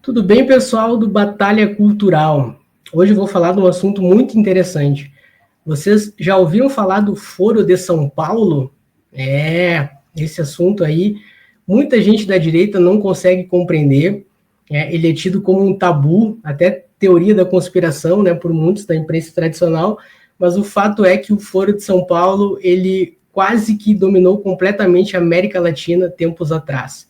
Tudo bem, pessoal do Batalha Cultural? Hoje eu vou falar de um assunto muito interessante. Vocês já ouviram falar do Foro de São Paulo? Esse assunto aí, muita gente da direita não consegue compreender. Ele é tido como um tabu, até teoria da conspiração, né, por muitos da imprensa tradicional, mas o fato é que o Foro de São Paulo, ele quase que dominou completamente a América Latina tempos atrás.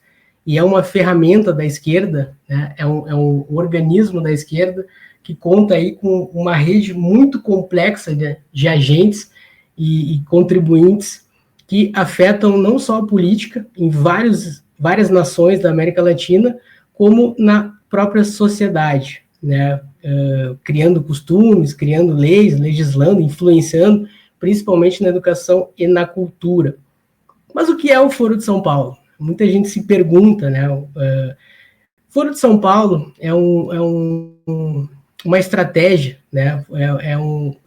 E é uma ferramenta da esquerda, né? É um organismo da esquerda que conta aí com uma rede muito complexa de agentes e contribuintes que afetam não só a política em várias nações da América Latina, como na própria sociedade, né? Criando costumes, criando leis, legislando, influenciando, principalmente na educação e na cultura. Mas o que é o Foro de São Paulo? Muita gente se pergunta, né? O Foro de São Paulo é uma estratégia, né?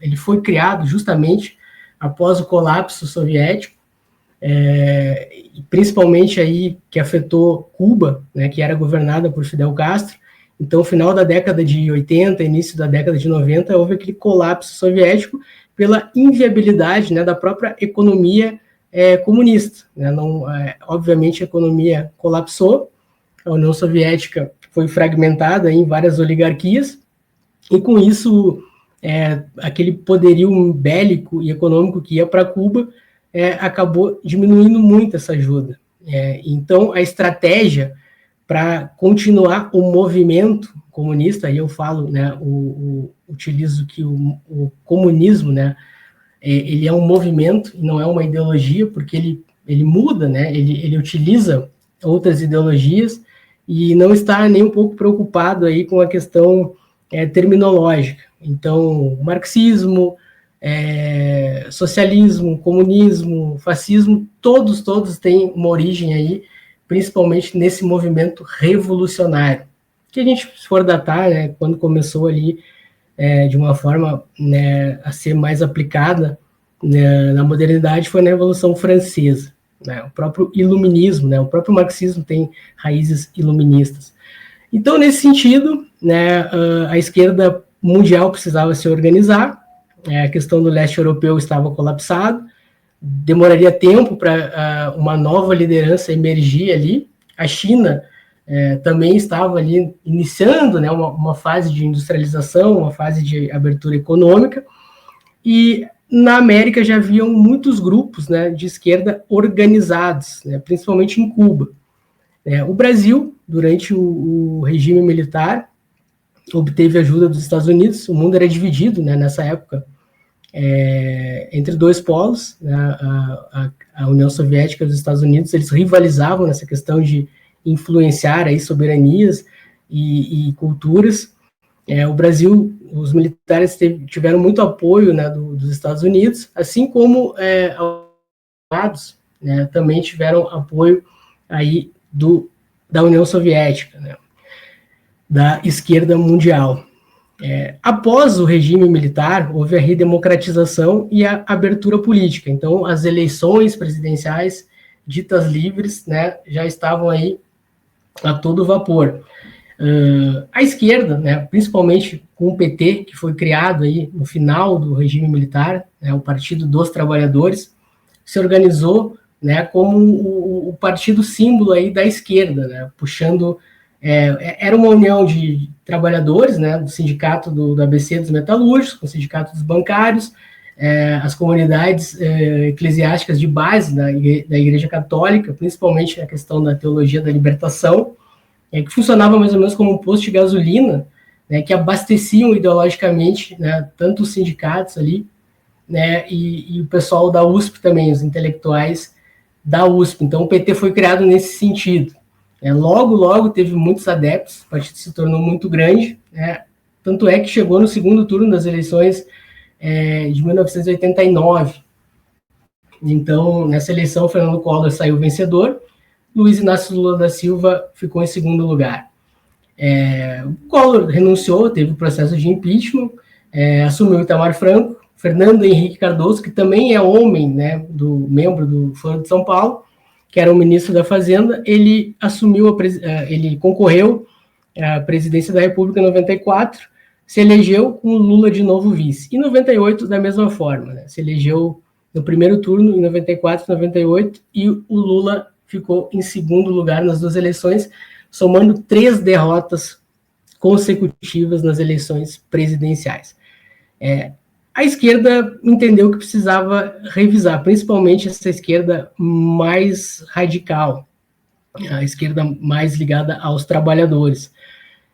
Ele foi criado justamente após o colapso soviético, principalmente aí que afetou Cuba, né? Que era governada por Fidel Castro. Então, final da década de 80, início da década de 90, houve aquele colapso soviético pela inviabilidade, né, da própria economia comunista, né? Obviamente a economia colapsou, a União Soviética foi fragmentada em várias oligarquias, e com isso aquele poderio bélico e econômico que ia para Cuba acabou diminuindo muito essa ajuda. Então a estratégia para continuar o movimento comunista, aí eu falo, né, utilizo que o comunismo, né, ele é um movimento, não é uma ideologia, porque ele muda, né? Ele utiliza outras ideologias e não está nem um pouco preocupado aí com a questão terminológica. Então, marxismo, socialismo, comunismo, fascismo, todos têm uma origem aí, principalmente nesse movimento revolucionário, que a gente, se for datar, né, quando começou ali de uma forma, né, a ser mais aplicada, né, na modernidade, foi na Revolução Francesa, né, o próprio iluminismo, né, o próprio marxismo tem raízes iluministas. Então, nesse sentido, né, a esquerda mundial precisava se organizar, a questão do leste europeu estava colapsado, demoraria tempo para uma nova liderança emergir ali. A China também estava ali iniciando, né, uma fase de industrialização, uma fase de abertura econômica, e na América já haviam muitos grupos, né, de esquerda organizados, né, principalmente em Cuba. O Brasil, durante o regime militar, obteve ajuda dos Estados Unidos. O mundo era dividido, né, nessa época entre dois polos, né, a União Soviética e os Estados Unidos. Eles rivalizavam nessa questão de influenciar aí soberanias e culturas. O Brasil, os militares tiveram muito apoio, né, dos Estados Unidos, assim como aliados, né, também tiveram apoio aí da União Soviética, né, da esquerda mundial. Após o regime militar, houve a redemocratização e a abertura política. Então, as eleições presidenciais ditas livres, né, já estavam aí a todo vapor. A esquerda, né, principalmente com o PT, que foi criado aí no final do regime militar, né, o Partido dos Trabalhadores, se organizou, né, como o partido símbolo aí da esquerda, né, puxando... era uma união de trabalhadores, né, do sindicato do ABC dos metalúrgicos, com o sindicato dos bancários, as comunidades eclesiásticas de base da Igreja Católica, principalmente a questão da teologia da libertação, que funcionava mais ou menos como um posto de gasolina, né, que abasteciam ideologicamente, né, tanto os sindicatos ali, né, e o pessoal da USP também, os intelectuais da USP. Então o PT foi criado nesse sentido. Logo teve muitos adeptos, o partido se tornou muito grande, né, tanto é que chegou no segundo turno das eleições de 1989. Então, nessa eleição, Fernando Collor saiu vencedor, Luiz Inácio Lula da Silva ficou em segundo lugar. O Collor renunciou, teve o processo de impeachment, assumiu Itamar Franco, Fernando Henrique Cardoso, que também é homem, né, membro do Foro de São Paulo, que era o ministro da Fazenda, ele assumiu, ele concorreu a presidência da República em 94, se elegeu com Lula de novo vice. Em 98, da mesma forma, né? Se elegeu no primeiro turno, em 94 e 98, e o Lula ficou em segundo lugar nas duas eleições, somando 3 derrotas consecutivas nas eleições presidenciais. A esquerda entendeu que precisava revisar, principalmente essa esquerda mais radical, a esquerda mais ligada aos trabalhadores.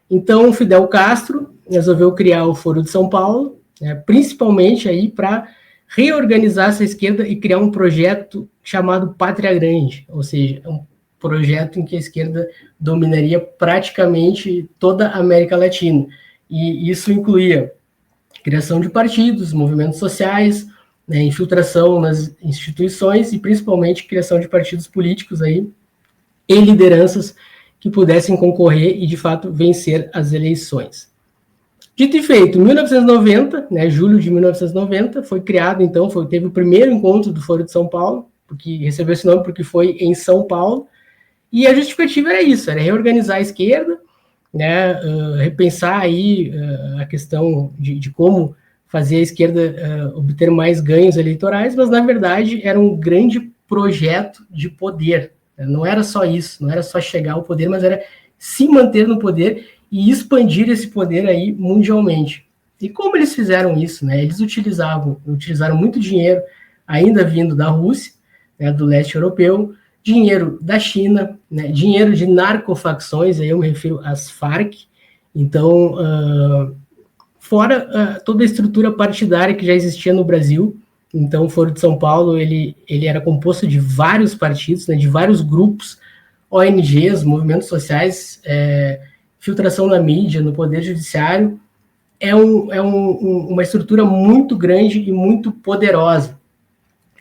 Então, Fidel Castro resolveu criar o Foro de São Paulo, principalmente aí para reorganizar essa esquerda e criar um projeto chamado Pátria Grande, ou seja, um projeto em que a esquerda dominaria praticamente toda a América Latina. E isso incluía criação de partidos, movimentos sociais, né, infiltração nas instituições e principalmente criação de partidos políticos aí e lideranças que pudessem concorrer e, de fato, vencer as eleições. Dito e feito, em 1990, né, julho de 1990, foi criado, então, teve o primeiro encontro do Foro de São Paulo, porque recebeu esse nome porque foi em São Paulo, e a justificativa era isso, era reorganizar a esquerda, né, repensar aí a questão de como fazer a esquerda obter mais ganhos eleitorais, mas, na verdade, era um grande projeto de poder. Não era só isso, não era só chegar ao poder, mas era se manter no poder e expandir esse poder aí mundialmente. E como eles fizeram isso, né? Eles utilizaram muito dinheiro ainda vindo da Rússia, né, do leste europeu, dinheiro da China, né, dinheiro de narcofacções, aí eu me refiro às Farc, então, fora toda a estrutura partidária que já existia no Brasil. Então, o Foro de São Paulo, ele era composto de vários partidos, né, de vários grupos, ONGs, movimentos sociais, filtração na mídia, no poder judiciário. Uma estrutura muito grande e muito poderosa.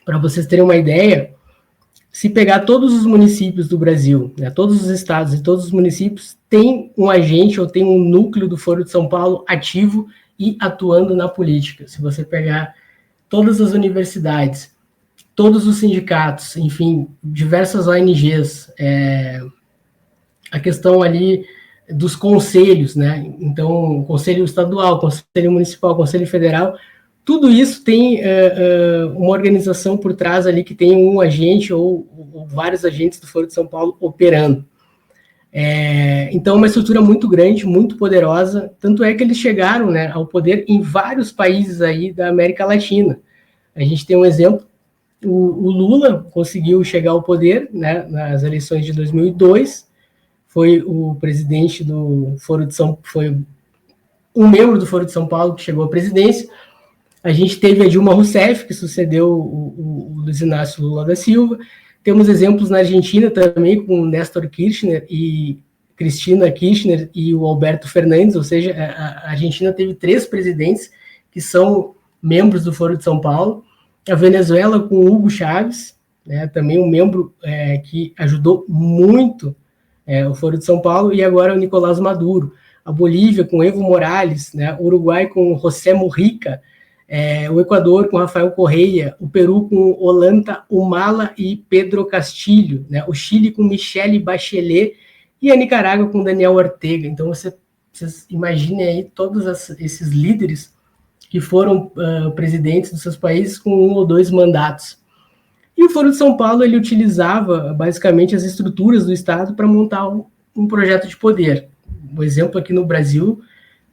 Para vocês terem uma ideia, se pegar todos os municípios do Brasil, né, todos os estados e todos os municípios, tem um agente ou tem um núcleo do Foro de São Paulo ativo e atuando na política. Se você pegar todas as universidades, todos os sindicatos, enfim, diversas ONGs, a questão ali dos conselhos, né? Então, conselho estadual, conselho municipal, conselho federal, tudo isso tem uma organização por trás ali que tem um agente ou vários agentes do Foro de São Paulo operando. Então, uma estrutura muito grande, muito poderosa, tanto é que eles chegaram, né, ao poder em vários países aí da América Latina. A gente tem um exemplo, o Lula conseguiu chegar ao poder, né, nas eleições de 2002, foi o presidente do Foro de São Paulo, foi um membro do Foro de São Paulo que chegou à presidência. A gente teve a Dilma Rousseff, que sucedeu o Luiz Inácio Lula da Silva. Temos exemplos na Argentina também, com o Néstor Kirchner e Cristina Kirchner e o Alberto Fernandes, ou seja, a Argentina teve 3 presidentes que são membros do Foro de São Paulo. A Venezuela com Hugo Chávez, né, também um membro que ajudou muito o Foro de São Paulo, e agora o Nicolás Maduro. A Bolívia com Evo Morales, né, o Uruguai com José Mujica, o Equador com Rafael Correia, o Peru com Ollanta Humala e Pedro Castillo, né, o Chile com Michelle Bachelet e a Nicarágua com Daniel Ortega. Então, vocês imaginem aí todos esses líderes que foram presidentes dos seus países com 1 ou 2 mandatos. E o Foro de São Paulo, ele utilizava basicamente as estruturas do Estado para montar um projeto de poder. Um exemplo aqui no Brasil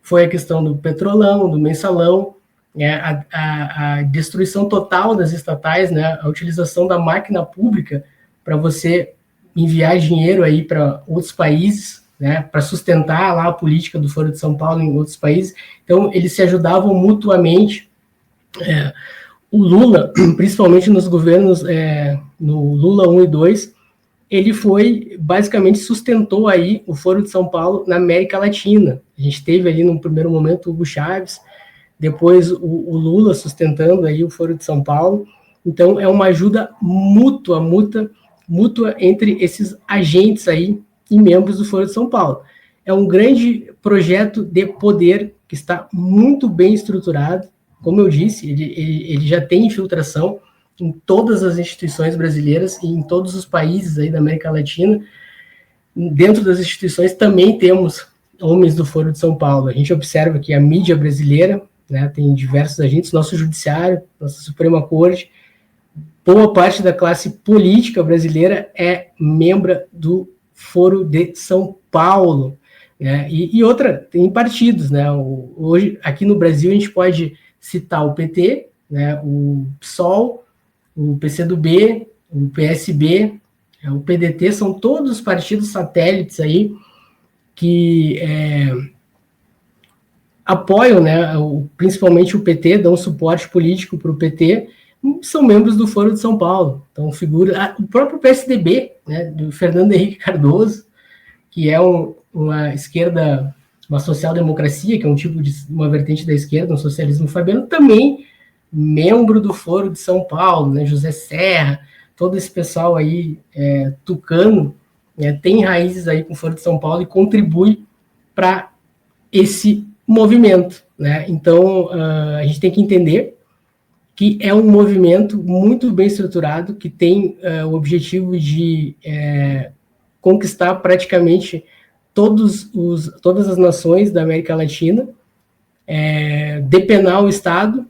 foi a questão do Petrolão, do Mensalão, a destruição total das estatais, né, a utilização da máquina pública para você enviar dinheiro aí para outros países, né, para sustentar lá a política do Foro de São Paulo em outros países. Então, eles se ajudavam mutuamente. O Lula, principalmente nos governos, no Lula 1 e 2, ele basicamente sustentou aí o Foro de São Paulo na América Latina. A gente teve ali, no primeiro momento, o Hugo Chávez, depois o Lula sustentando aí o Foro de São Paulo. Então, é uma ajuda mútua entre esses agentes aí e membros do Foro de São Paulo. É um grande projeto de poder que está muito bem estruturado. Como eu disse, ele já tem infiltração em todas as instituições brasileiras e em todos os países aí da América Latina. Dentro das instituições também temos homens do Foro de São Paulo. A gente observa que a mídia brasileira, né, tem diversos agentes, nosso judiciário, nossa Suprema Corte, boa parte da classe política brasileira é membro do Foro de São Paulo, né? E outra, tem partidos, né? Hoje, aqui no Brasil, a gente pode citar o PT, né, o PSOL, o PCdoB, o PSB, o PDT, são todos partidos satélites aí que apoiam, né, principalmente o PT, dão suporte político para o PT, são membros do Foro de São Paulo. Então, o próprio PSDB, né, do Fernando Henrique Cardoso, que é uma esquerda, uma social-democracia, que é um tipo de uma vertente da esquerda, um socialismo fabiano, também membro do Foro de São Paulo, né, José Serra, todo esse pessoal aí tucano, tem raízes aí com o Foro de São Paulo e contribui para esse movimento, né? Então, a gente tem que entender que é um movimento muito bem estruturado, que tem o objetivo de conquistar praticamente todas as nações da América Latina, depenar o Estado,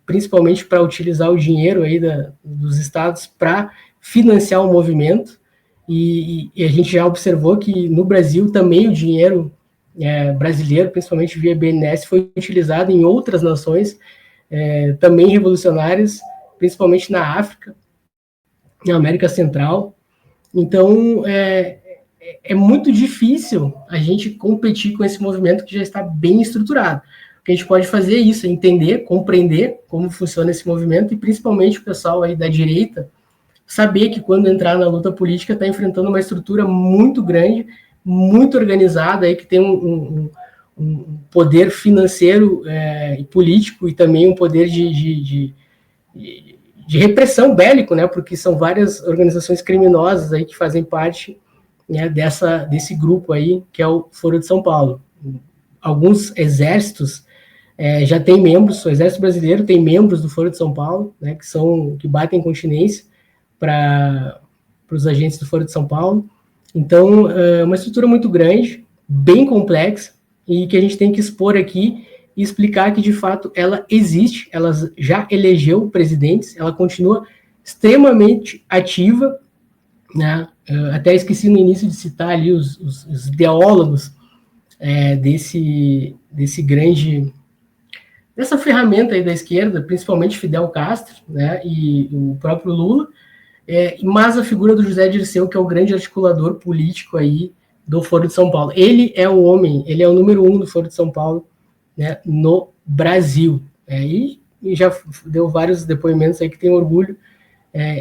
principalmente para utilizar o dinheiro aí dos estados para financiar o movimento, e a gente já observou que no Brasil também o dinheiro brasileiro, principalmente via BNDES, foi utilizado em outras nações também revolucionárias, principalmente na África, na América Central. Então, é muito difícil a gente competir com esse movimento que já está bem estruturado. O que a gente pode fazer é isso, entender, compreender como funciona esse movimento e, principalmente, o pessoal aí da direita, saber que quando entrar na luta política está enfrentando uma estrutura muito grande, muito organizada, aí, que tem um poder financeiro e político e também um poder de repressão bélico, né, porque são várias organizações criminosas aí que fazem parte, né, desse grupo aí, que é o Foro de São Paulo. Alguns exércitos já têm membros, o Exército Brasileiro tem membros do Foro de São Paulo, né, que batem continência para os agentes do Foro de São Paulo. Então, é uma estrutura muito grande, bem complexa, e que a gente tem que expor aqui e explicar que, de fato, ela existe, ela já elegeu presidentes, ela continua extremamente ativa, né? Até esqueci no início de citar ali os ideólogos dessa ferramenta aí da esquerda, principalmente Fidel Castro, né, e o próprio Lula, mas a figura do José Dirceu, que é o grande articulador político aí do Foro de São Paulo. Ele é o homem, ele é o número 1 do Foro de São Paulo, né, no Brasil. E já deu vários depoimentos aí que tem orgulho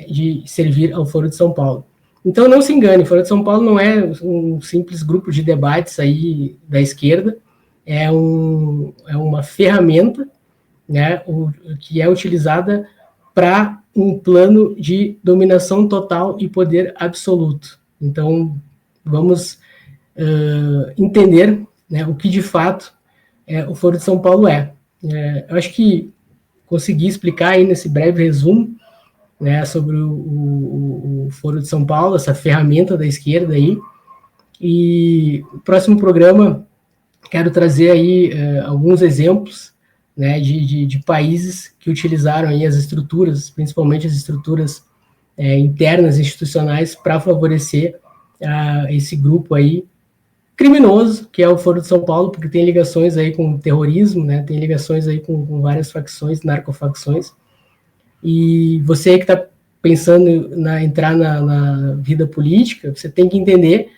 de servir ao Foro de São Paulo. Então não se engane, o Foro de São Paulo não é um simples grupo de debates aí da esquerda, é uma ferramenta, né, que é utilizada para um plano de dominação total e poder absoluto. Então, vamos entender, né, o que de fato o Foro de São Paulo é. Eu acho que consegui explicar aí nesse breve resumo, né, sobre o Foro de São Paulo, essa ferramenta da esquerda aí. E no próximo programa quero trazer aí alguns exemplos, né, de países que utilizaram aí as estruturas, principalmente as estruturas internas institucionais, para favorecer esse grupo aí criminoso, que é o Foro de São Paulo, porque tem ligações aí com terrorismo, né, tem ligações aí com várias facções, narcofacções. E você que está pensando em entrar na vida política, você tem que entender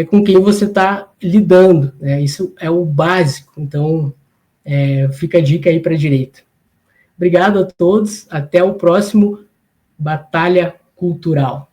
com quem você está lidando, né? Isso é o básico. Então, fica a dica aí para a direita. Obrigado a todos. Até o próximo Batalha Cultural.